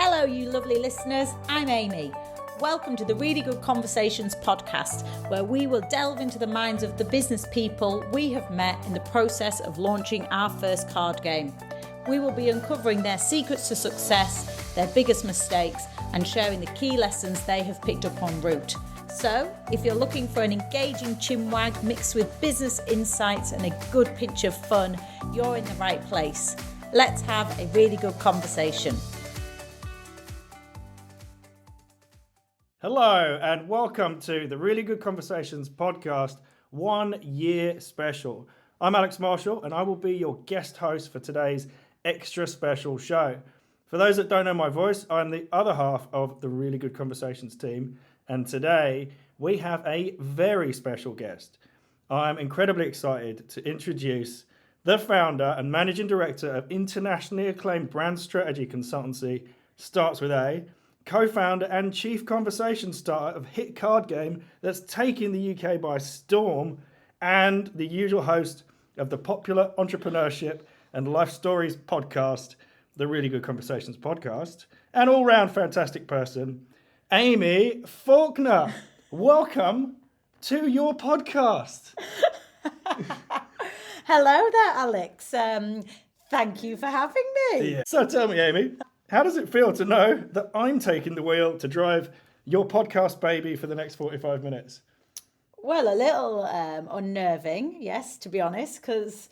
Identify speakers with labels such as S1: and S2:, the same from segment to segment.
S1: Hello, you lovely listeners. I'm Amy. Welcome to the Really Good Conversations podcast, where we will delve into the minds of the business people we have met in the process of launching our first card game. We will be uncovering their secrets to success, their biggest mistakes, and sharing the key lessons they have picked up en route. So, if you're looking for an engaging chinwag mixed with business insights and a good pinch of fun, you're in the right place. Let's have a really good conversation.
S2: Hello and welcome to the Really Good Conversations podcast 1 year special. I'm Alex Marshall and I will be your guest host for today's extra special show. For those that don't know my voice, I'm the other half of the Really Good Conversations team, and today we have a very special guest. I'm incredibly excited to introduce the founder and managing director of internationally acclaimed brand strategy consultancy, Starts With A, co-founder and chief conversation starter of hit card game that's taking the UK by storm, and the usual host of the popular entrepreneurship and life stories podcast, the Really Good Conversations podcast, an all-round fantastic person, Amy Faulkner. Welcome to your podcast.
S1: Hello there, Alex. Thank you for having me.
S2: Yeah. So tell me, Amy, how does it feel to know that I'm taking the wheel to drive your podcast baby for the next 45 minutes?
S1: Well, a little unnerving, yes, to be honest, because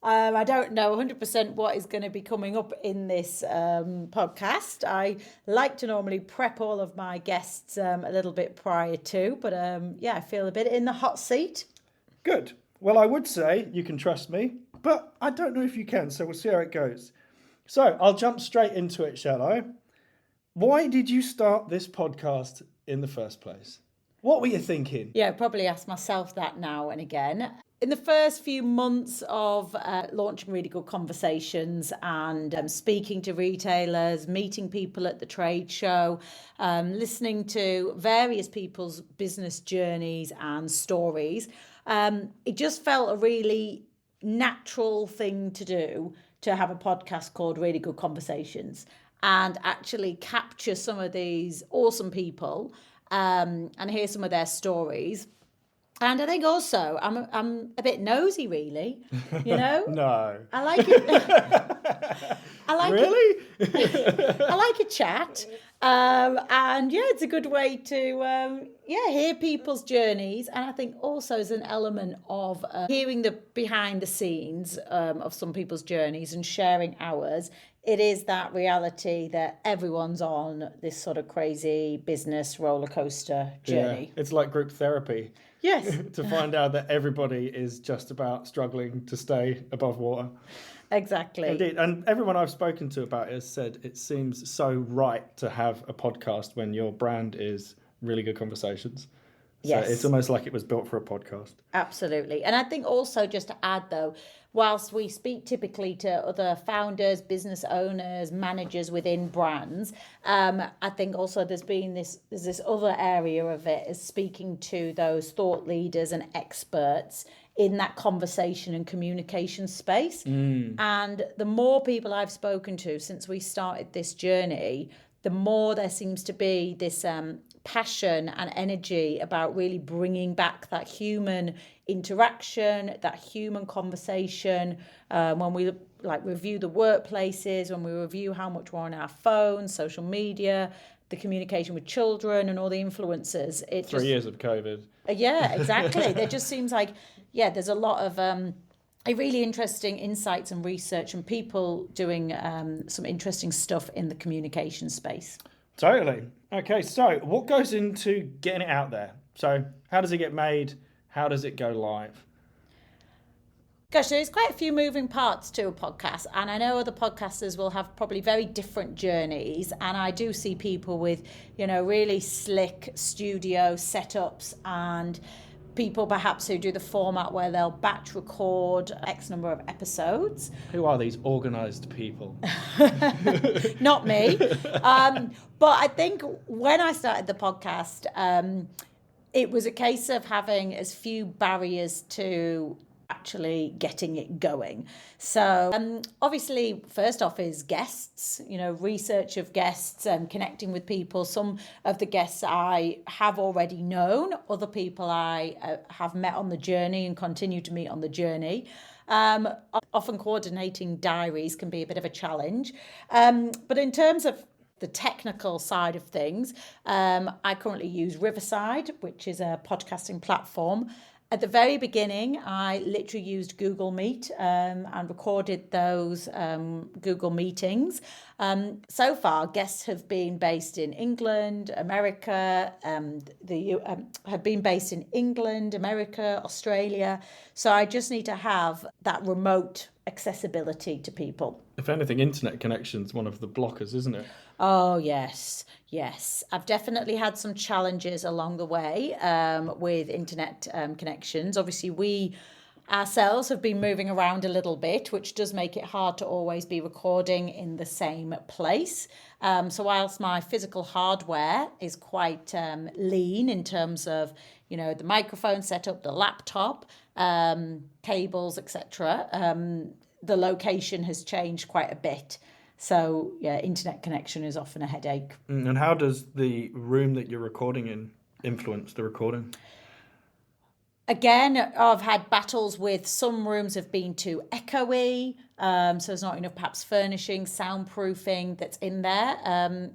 S1: I don't know 100% what is going to be coming up in this podcast. I like to normally prep all of my guests a little bit prior to, but I feel a bit in the hot seat.
S2: Good. Well, I would say you can trust me, but I don't know if you can, so we'll see how it goes. So I'll jump straight into it, shall I? Why did you start this podcast in the first place? What were you thinking?
S1: Yeah, I probably ask myself that now and again. In the first few months of launching Really Good Conversations and speaking to retailers, meeting people at the trade show, listening to various people's business journeys and stories, it just felt a really natural thing to do, to have a podcast called Really Good Conversations and actually capture some of these awesome people and hear some of their stories. And I think also I'm a bit nosy, really, you know?
S2: No.
S1: I like it. I like
S2: Really?
S1: I like a chat. And yeah, it's a good way to hear people's journeys. And I think also as an element of hearing the behind the scenes of some people's journeys and sharing ours. It is that reality that everyone's on this sort of crazy business roller coaster journey.
S2: Yeah, it's like group therapy.
S1: Yes.
S2: To find out that everybody is just about struggling to stay above water.
S1: Exactly.
S2: Indeed. And everyone I've spoken to about it has said it seems so right to have a podcast when your brand is Really Good Conversations. So
S1: yes.
S2: It's almost like it was built for a podcast.
S1: Absolutely. And I think also just to add though, whilst we speak typically to other founders, business owners, managers within brands, I think also there's this other area of it is speaking to those thought leaders and experts in that conversation and communication space. And the more people I've spoken to since we started this journey, the more there seems to be this passion and energy about really bringing back that human interaction, that human conversation. When we review the workplaces, when we review how much we're on our phones, social media, the communication with children and all the influencers.
S2: 3 years of COVID.
S1: Yeah, exactly. There just seems like, there's a lot of a really interesting insights and research and people doing some interesting stuff in the communication space.
S2: Totally. Okay, so what goes into getting it out there? So how does it get made? How does it go live?
S1: Gosh, there's quite a few moving parts to a podcast, and I know other podcasters will have probably very different journeys, and I do see people with, really slick studio setups and people perhaps who do the format where they'll batch record X number of episodes.
S2: Who are these organised people?
S1: Not me. But I think when I started the podcast, it was a case of having as few barriers to actually getting it going. So obviously, first off is guests, research of guests and connecting with people. Some of the guests I have already known, other people I have met on the journey and continue to meet on the journey. Often coordinating diaries can be a bit of a challenge. But in terms of the technical side of things, I currently use Riverside, which is a podcasting platform. At the very beginning, I literally used Google Meet and recorded those Google meetings. So far, guests have been based in England, America, have been based in England, America, Australia. So I just need to have that remote accessibility to people.
S2: If anything, internet connection's one of the blockers, isn't it?
S1: Oh, yes, yes. I've definitely had some challenges along the way with internet connections. Obviously, we ourselves have been moving around a little bit, which does make it hard to always be recording in the same place. So whilst my physical hardware is quite lean in terms of, the microphone setup, the laptop, cables, etc., the location has changed quite a bit. So yeah, internet connection is often a headache.
S2: And how does the room that you're recording in influence the recording?
S1: Again, I've had battles with some rooms have been too echoey, so there's not enough perhaps furnishing, soundproofing that's in there.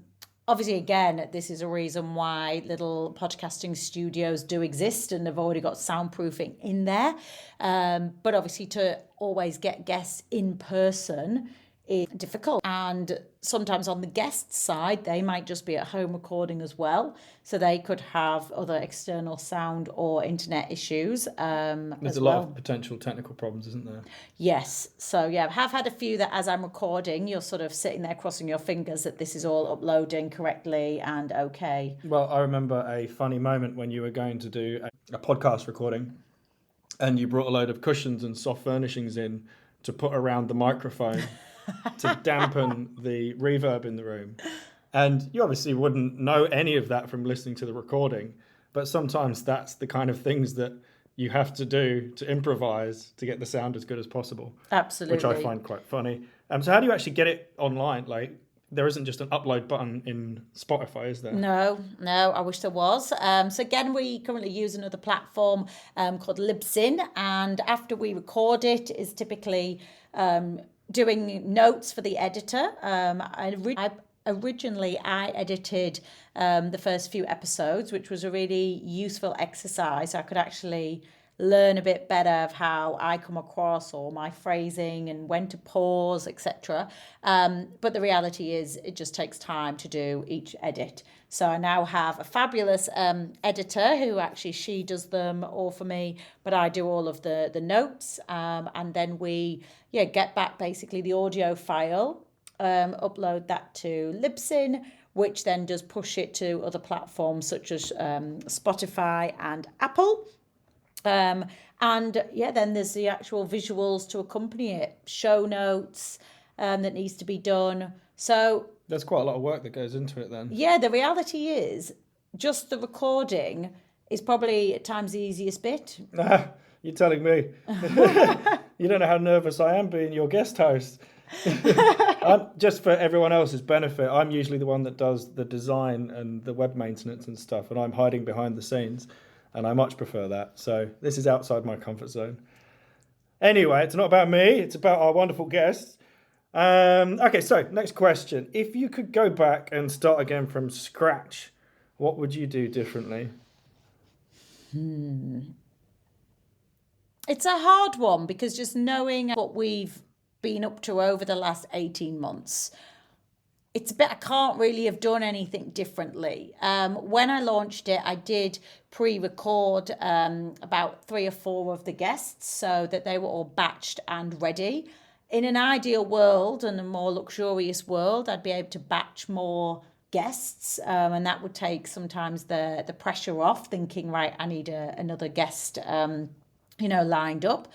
S1: Obviously, again, this is a reason why little podcasting studios do exist and they've already got soundproofing in there. But obviously, to always get guests in person is difficult. And sometimes on the guest side, they might just be at home recording as well. So they could have other external sound or internet issues.
S2: There's a lot of potential technical problems, isn't there?
S1: Yes. So yeah, I have had a few that as I'm recording, you're sort of sitting there crossing your fingers that this is all uploading correctly and okay.
S2: Well, I remember a funny moment when you were going to do a podcast recording and you brought a load of cushions and soft furnishings in to put around the microphone to dampen the reverb in the room. And you obviously wouldn't know any of that from listening to the recording, but sometimes that's the kind of things that you have to do to improvise to get the sound as good as possible.
S1: Absolutely.
S2: Which I find quite funny. So how do you actually get it online? Like, there isn't just an upload button in Spotify, is there?
S1: No, I wish there was. So again, we currently use another platform called Libsyn, and after we record it is typically doing notes for the editor. Originally, I edited the first few episodes, which was a really useful exercise. I could actually learn a bit better of how I come across or my phrasing and when to pause, etc. But the reality is it just takes time to do each edit. So I now have a fabulous editor who actually she does them all for me, but I do all of the notes and then we get back basically the audio file, upload that to Libsyn, which then does push it to other platforms such as Spotify and Apple. Then there's the actual visuals to accompany it, show notes that needs to be done. So
S2: there's quite a lot of work that goes into it then.
S1: Yeah, the reality is just the recording is probably at times the easiest bit.
S2: You're telling me. You don't know how nervous I am being your guest host. Just for everyone else's benefit, I'm usually the one that does the design and the web maintenance and stuff, and I'm hiding behind the scenes. And I much prefer that. So this is outside my comfort zone. Anyway, it's not about me. It's about our wonderful guests. Okay, so next question. If you could go back and start again from scratch, what would you do differently?
S1: It's a hard one because just knowing what we've been up to over the last 18 months, it's a bit, I can't really have done anything differently. When I launched it, I did pre-record about 3 or 4 of the guests so that they were all batched and ready. In an ideal world and a more luxurious world, I'd be able to batch more guests and that would take sometimes the pressure off thinking, right, I need another guest, lined up.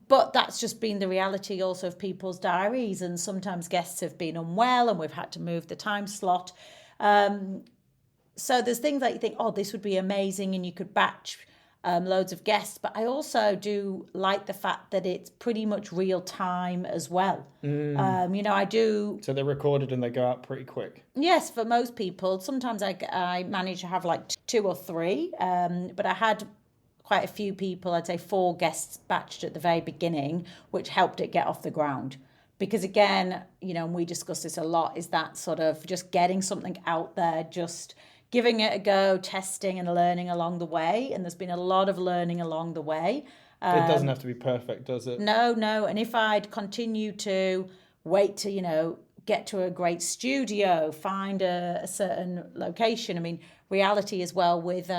S1: But that's just been the reality also of people's diaries. And sometimes guests have been unwell and we've had to move the time slot. So there's things that you think, oh, this would be amazing. And you could batch loads of guests, but I also do like the fact that it's pretty much real time as well. I do.
S2: So they're recorded and they go out pretty quick.
S1: Yes, for most people. Sometimes I manage to have like two or three, but I had quite a few people, I'd say 4 guests batched at the very beginning, which helped it get off the ground. Because again, and we discuss this a lot, is that sort of just getting something out there, just giving it a go, testing and learning along the way. And there's been a lot of learning along the way.
S2: It doesn't have to be perfect, does it?
S1: No. And if I'd continue to wait to, get to a great studio, find a certain location. I mean, reality as well with,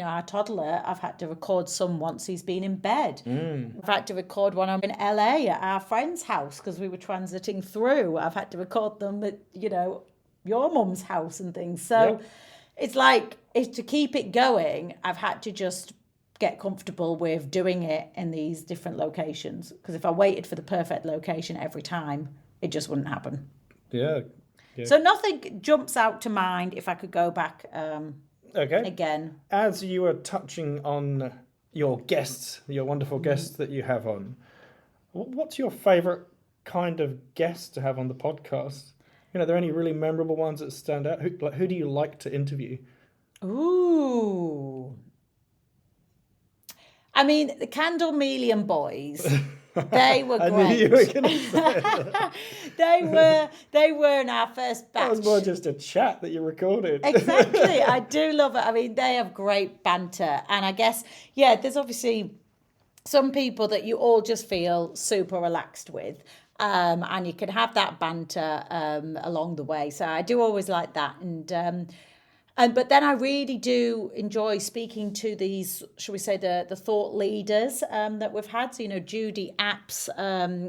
S1: our toddler, I've had to record some once he's been in bed. I've had to record one I'm in LA at our friend's house because we were transiting through. I've had to record them at, your mum's house and things. So it's like, to keep it going, I've had to just get comfortable with doing it in these different locations. Because if I waited for the perfect location every time, it just wouldn't happen.
S2: Yeah.
S1: So nothing jumps out to mind if I could go back
S2: Okay.
S1: again.
S2: As you were touching on your guests, your wonderful guests that you have on, what's your favourite kind of guest to have on the podcast? Are there any really memorable ones that stand out? Who do you like to interview?
S1: Ooh. I mean, the Candlemelian boys, they were great.
S2: I knew you were going to say that.
S1: They were in our first batch.
S2: That was more just a chat that you recorded.
S1: Exactly. I do love it. I mean, they have great banter. And I guess, there's obviously some people that you all just feel super relaxed with. And you can have that banter along the way. So I do always like that. But then I really do enjoy speaking to these, shall we say, the thought leaders that we've had. So, Judy Apps,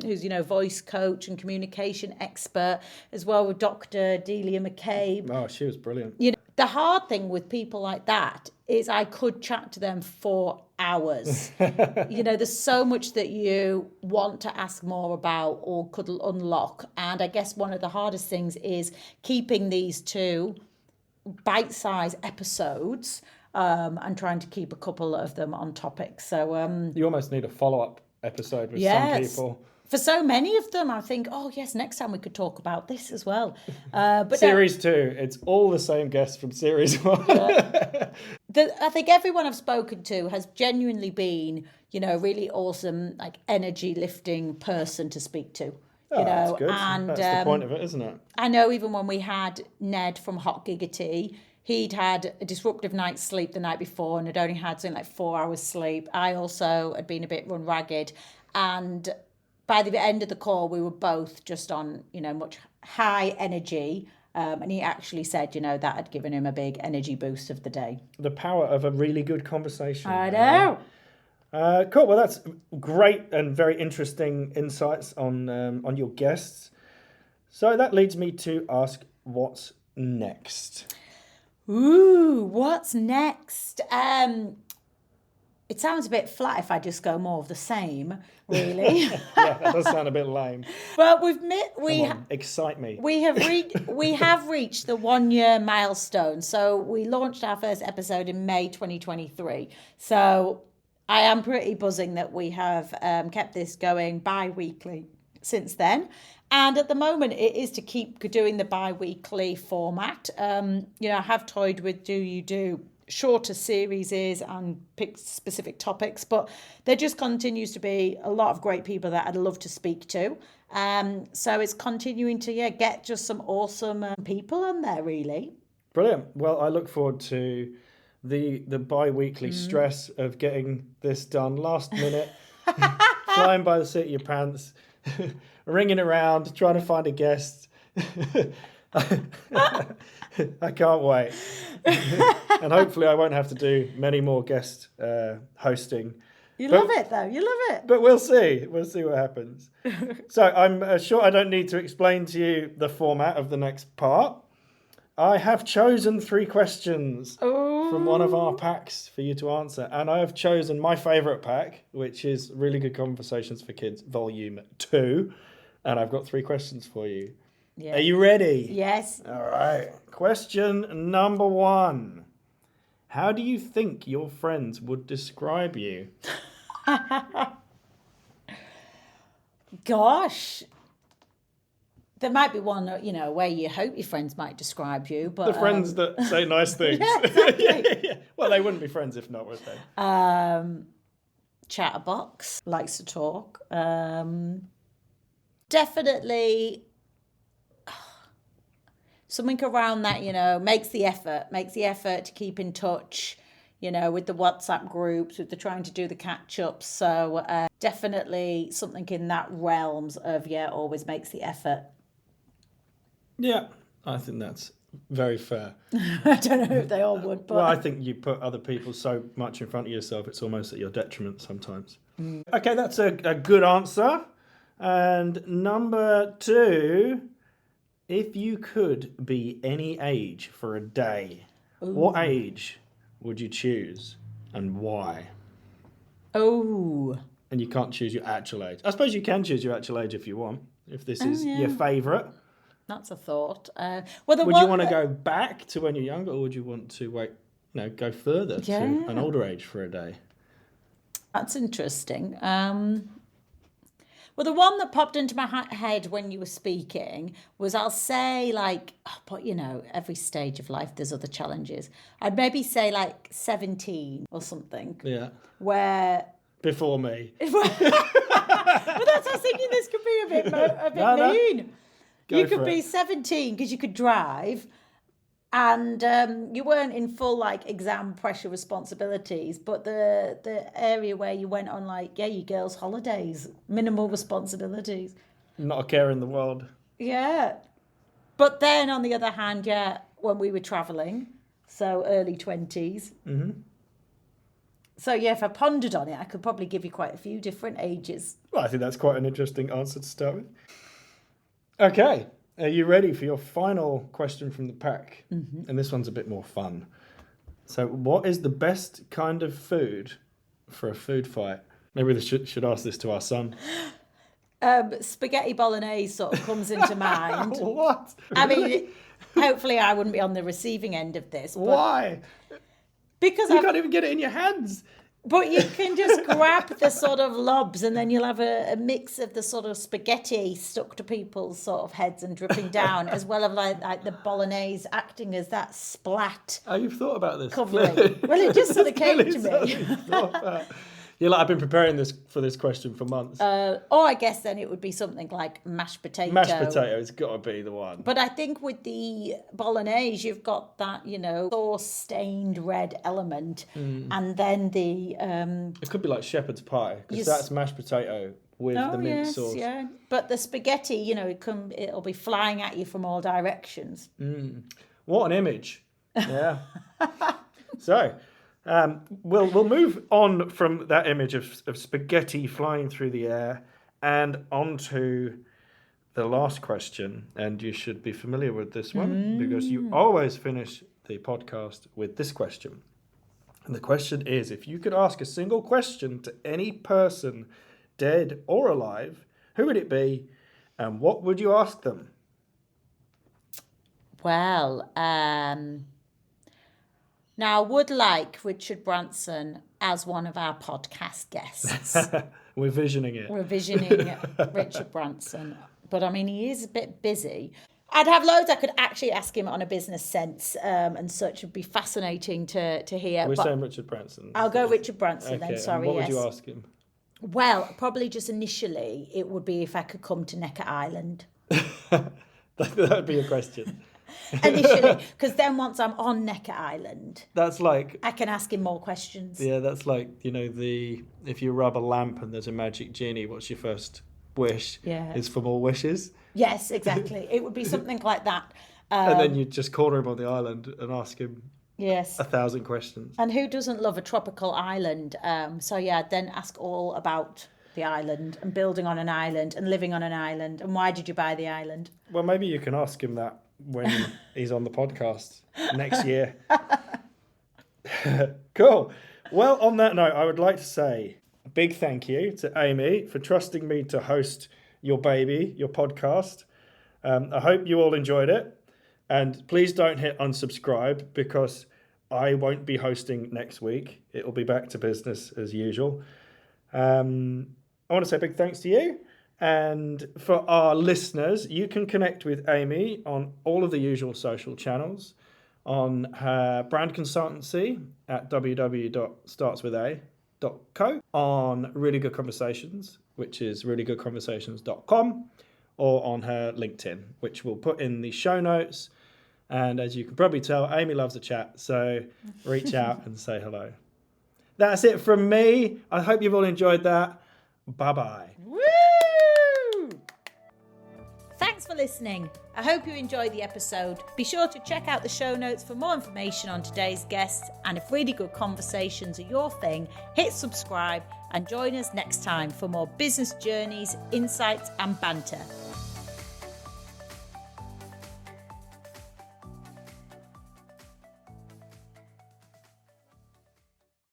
S1: who's, voice coach and communication expert, as well with Dr. Delia McCabe.
S2: Oh, she was brilliant.
S1: The hard thing with people like that is I could chat to them for hours. There's so much that you want to ask more about or could unlock. And I guess one of the hardest things is keeping these two bite-sized episodes and trying to keep a couple of them on topic. So
S2: you almost need a follow-up episode with some people.
S1: For so many of them, I think, oh yes, next time we could talk about this as well. But
S2: series 2, it's all the same guests from series 1.
S1: I think everyone I've spoken to has genuinely been, a really awesome, like energy lifting person to speak to.
S2: That's good. And that's the point of it, isn't it?
S1: I know even when we had Ned from Hot Giggity, he'd had a disruptive night's sleep the night before and had only had something like 4 hours sleep. I also had been a bit run ragged. And by the end of the call, we were both just on, much high energy. And he actually said, that had given him a big energy boost of the day.
S2: The power of a really good conversation.
S1: I know.
S2: Cool. Well, that's great and very interesting insights on your guests. So that leads me to ask, what's next?
S1: Ooh, what's next? It sounds a bit flat if I just go more of the same, really.
S2: Yeah, that does sound a bit lame.
S1: Well,
S2: excite me.
S1: We have reached the 1 year milestone. So we launched our first episode in May 2023. So I am pretty buzzing that we have kept this going bi-weekly since then. And at the moment, it is to keep doing the bi-weekly format. I have toyed with do shorter series and pick specific topics, but there just continues to be a lot of great people that I'd love to speak to. So it's continuing to get just some awesome people on there, really.
S2: Brilliant. Well, I look forward to the bi-weekly stress of getting this done last minute, flying by the seat of your pants, ringing around, trying to find a guest. I can't wait. And hopefully I won't have to do many more guest hosting.
S1: Love it, though. You love it.
S2: But we'll see. We'll see what happens. So I'm sure I don't need to explain to you the format of the next part. I have chosen 3 questions from one of our packs for you to answer. And I have chosen my favourite pack, which is Really Good Conversations for Kids, Volume 2. And I've got 3 questions for you. Yeah. Are you ready?
S1: Yes.
S2: All right. Question number 1. How do you think your friends would describe you?
S1: Gosh. There might be one, where you hope your friends might describe you, but
S2: The friends that say nice things.
S1: Yeah, exactly.
S2: Yeah. Well, they wouldn't be friends if not, would they?
S1: Chatterbox likes to talk. Definitely something around that, makes the effort to keep in touch, with the WhatsApp groups, with the trying to do the catch ups. So definitely something in that realms of, always makes the effort.
S2: Yeah, I think that's very fair.
S1: I don't know if they all would, but
S2: Well, I think you put other people so much in front of yourself, it's almost at your detriment sometimes. Okay, that's a good answer. And number 2, if you could be any age for a day, what age would you choose and why?
S1: Oh.
S2: And you can't choose your actual age. I suppose you can choose your actual age if you want, if this is your favourite.
S1: That's a thought.
S2: Would you want to go back to when you're younger, or would you want to go further to an older age for a day?
S1: That's interesting. Well, the one that popped into my head when you were speaking was, I'll say but every stage of life there's other challenges. I'd maybe say 17 or something.
S2: Yeah.
S1: Where
S2: Before me.
S1: But that's I was thinking this could be a bit mean. You could be 17 because you could drive, and you weren't in full exam pressure responsibilities, but the area where you went on your girls' holidays, minimal responsibilities.
S2: Not a care in the world.
S1: Yeah. But then on the other hand, when we were travelling, so early 20s.
S2: Mm-hmm.
S1: So if I pondered on it, I could probably give you quite a few different ages.
S2: Well, I think that's quite an interesting answer to start with. Okay, are you ready for your final question from the pack? Mm-hmm. And this one's a bit more fun. So, what is the best kind of food for a food fight? Maybe we should ask this to our son.
S1: Spaghetti bolognese sort of comes into mind.
S2: What?
S1: I mean, hopefully I wouldn't be on the receiving end of this. But
S2: why?
S1: Because
S2: you can't even get it in your hands.
S1: But you can just grab the sort of lobs, and then you'll have a mix of the sort of spaghetti stuck to people's sort of heads and dripping down, as well as like the bolognese acting as that splat.
S2: Oh, you've thought about this.
S1: Covering. Well, it just sort of came to me.
S2: Yeah, I've been preparing for this question for months.
S1: Or I guess then it would be something like mashed potato.
S2: Mashed potato has got to be the one.
S1: But I think with the bolognese, you've got that, sauce-stained red element. And then the...
S2: It could be like shepherd's pie, because that's mashed potato with the mint sauce.
S1: Yeah. But the spaghetti, it'll be flying at you from all directions.
S2: What an image. Yeah. So... we'll move on from that image of spaghetti flying through the air and on to the last question. And you should be familiar with this one because you always finish the podcast with this question. And the question is, if you could ask a single question to any person, dead or alive, who would it be and what would you ask them?
S1: Well, now, I would like Richard Branson as one of our podcast guests.
S2: We're visioning it.
S1: We're visioning Richard Branson. But, I mean, he is a bit busy. I'd have loads I could actually ask him on a business sense and such. It would be fascinating to hear.
S2: We're saying Richard Branson.
S1: I'll go Richard Branson
S2: okay,
S1: then, sorry,
S2: and what would you ask him?
S1: Well, probably just initially, it would be if I could come to Necker Island.
S2: That would be a question.
S1: Initially, because then once I'm on Necker Island,
S2: that's like
S1: I can ask him more questions.
S2: Yeah, that's like if you rub a lamp and there's a magic genie, what's your first wish?
S1: Yeah,
S2: is for more wishes.
S1: Yes, exactly. It would be something like that.
S2: And then you just corner him on the island and ask him 1,000 questions.
S1: And who doesn't love a tropical island? Then ask all about the island and building on an island and living on an island and why did you buy the island?
S2: Well, maybe you can ask him that when he's on the podcast next year. Cool. Well, on that note, I would like to say a big thank you to Amy for trusting me to host your podcast. I hope you all enjoyed it. And please don't hit unsubscribe because I won't be hosting next week. It will be back to business as usual. I want to say a big thanks to you. And for our listeners, you can connect with Amy on all of the usual social channels, on her brand consultancy at www.startswitha.co, on Really Good Conversations, which is reallygoodconversations.com, or on her LinkedIn, which we'll put in the show notes. And as you can probably tell, Amy loves a chat, so reach out and say hello. That's it from me. I hope you've all enjoyed that. Bye-bye.
S1: Woo! Thanks for listening. I hope you enjoyed the episode. Be sure to check out the show notes for more information on today's guests. And if Really Good Conversations are your thing, hit subscribe and join us next time for more business journeys, insights and banter.